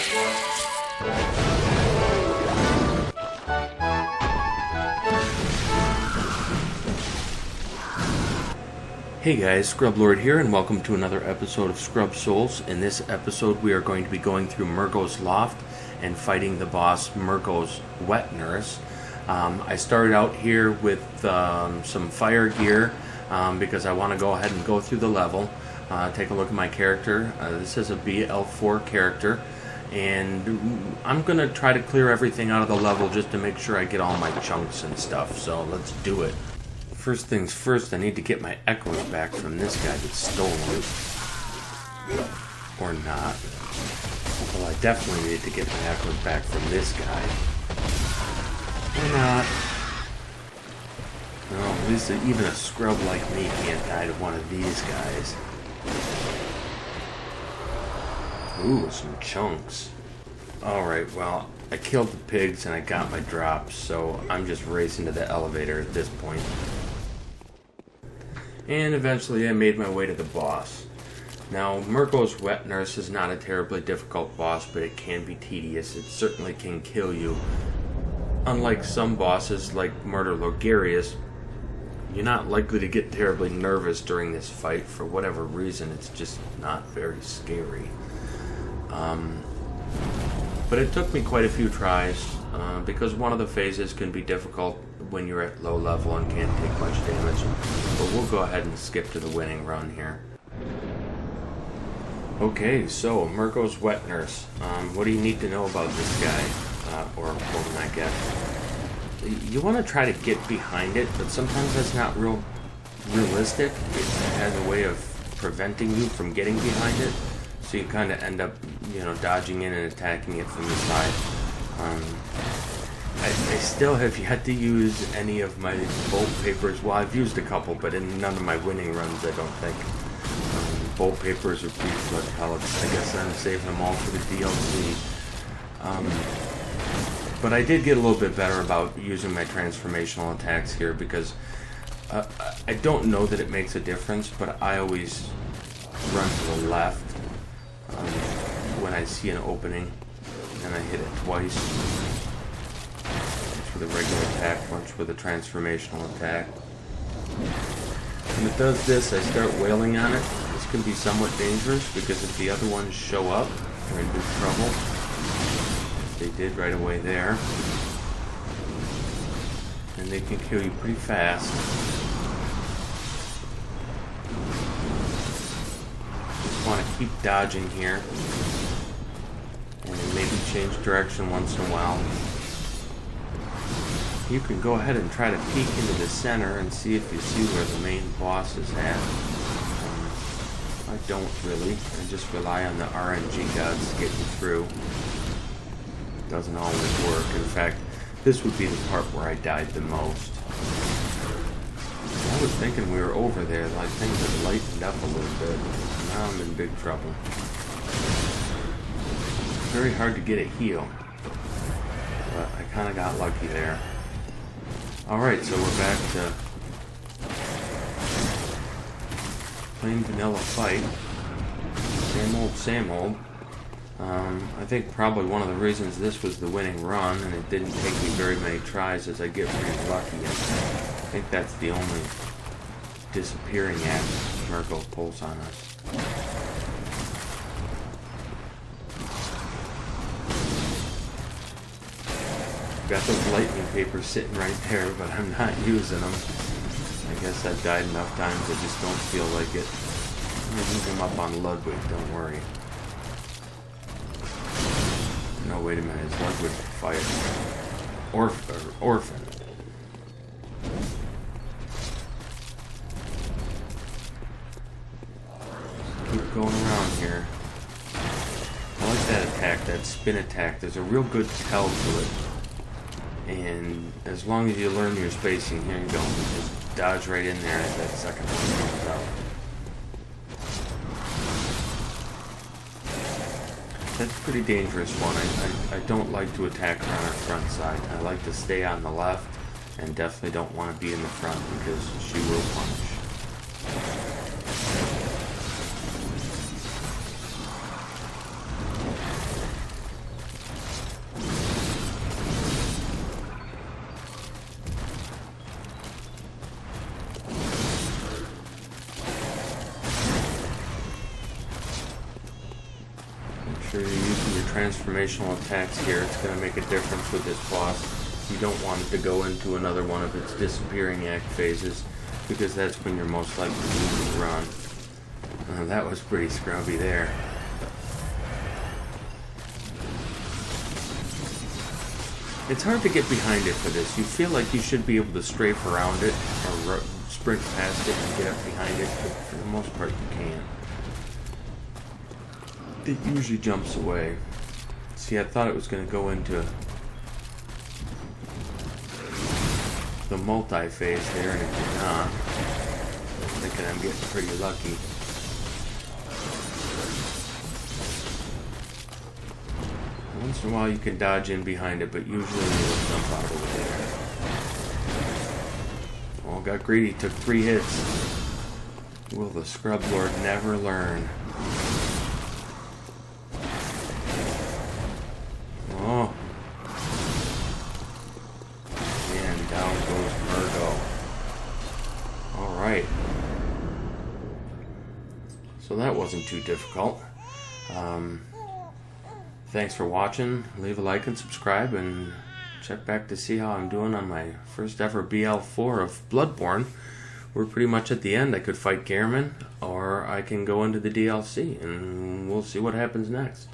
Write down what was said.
Hey guys, Scrub Lord here, and welcome to another episode of Scrub Souls. In this episode, we are going to be going through Mergo's loft and fighting the boss, Mergo's Wetnurse. I started out here with some fire gear because I want to go ahead and go through the level. Take a look at my character. This is a BL4 character, and I'm going to try to clear everything out of the level just to make sure I get all my chunks and stuff, so let's do it. First things first, I need to get my echoes back from this guy that's stolen. Or not. Well, I definitely need to get my echoes back from this guy. Or not. No, at least even a scrub like me can't die to one of these guys. Ooh, some chunks. Alright, well, I killed the pigs and I got my drops, so I'm just racing to the elevator at this point. And eventually I made my way to the boss. Now, Mergo's Wetnurse is not a terribly difficult boss, but it can be tedious. It certainly can kill you. Unlike some bosses, like Murder Logarius, you're not likely to get terribly nervous during this fight. For whatever reason, it's just not very scary. But it took me quite a few tries, because one of the phases can be difficult when you're at low level and can't take much damage. But we'll go ahead and skip to the winning run here. Okay, so Mergo's Wetnurse. What do you need to know about this guy? Or woman, I guess. You want to try to get behind it, but sometimes that's not realistic. It has a way of preventing you from getting behind it. So you kind of end up, dodging in and attacking it from the side. I still have yet to use any of my bolt papers. Well, I've used a couple, but in none of my winning runs, I don't think. Bolt papers or blood pellets. I guess I'm saving them all for the DLC. But I did get a little bit better about using my transformational attacks here because I don't know that it makes a difference, but I always run to the left when I see an opening, and I hit it twice. Once with a regular attack, once with a transformational attack. When it does this, I start wailing on it. This can be somewhat dangerous because if the other ones show up, they're in big trouble. They did right away there. And they can kill you pretty fast. Want to keep dodging here and maybe change direction once in a while. You can go ahead and try to peek into the center and see if you see where the main boss is at. I don't really. I just rely on the RNG gods to get me through. It doesn't always work. In fact, this would be the part where I died the most. I was thinking we were over there, like things had lightened up a little bit. Now I'm in big trouble. Very hard to get a heal. But I kind of got lucky there. Alright, so we're back to plain vanilla fight. Same old. I think probably one of the reasons this was the winning run, and it didn't take me very many tries as I get pretty lucky. I think that's the only disappearing act Mergo pulls on us. Got those lightning papers sitting right there, but I'm not using them. I guess I've died enough times I just don't feel like it. I'm gonna use them up on Ludwig, don't worry. No, wait a minute, is Ludwig fire? Orphan. Keep going around here. I like that attack, that spin attack. There's a real good tell to it. And as long as you learn your spacing, here you go. Just dodge right in there as that second one comes out. That's a pretty dangerous one. I don't like to attack her on her front side. I like to stay on the left, and definitely don't want to be in the front because she will punish. sure you're using your transformational attacks here. It's going to make a difference with this boss. You don't want it to go into another one of its disappearing act phases, because that's when you're most likely to lose the run. That was pretty scrubby there. It's hard to get behind it for this. You feel like you should be able to strafe around it or sprint past it and get up behind it, but for the most part you can't. It usually jumps away. See, I thought it was going to go into the multi-phase there, and it did not. I'm thinking I'm getting pretty lucky. Once in a while you can dodge in behind it, but usually you'll jump out over there. Oh, got greedy, took 3 hits. Will the Scrub Lord never learn? Oh. And down goes Mergo. Alright. So that wasn't too difficult. Thanks for watching. Leave a like and subscribe, and check back to see how I'm doing on my first ever BL4 of Bloodborne. We're pretty much at the end. I could fight Gehrman, or I can go into the DLC, and we'll see what happens next.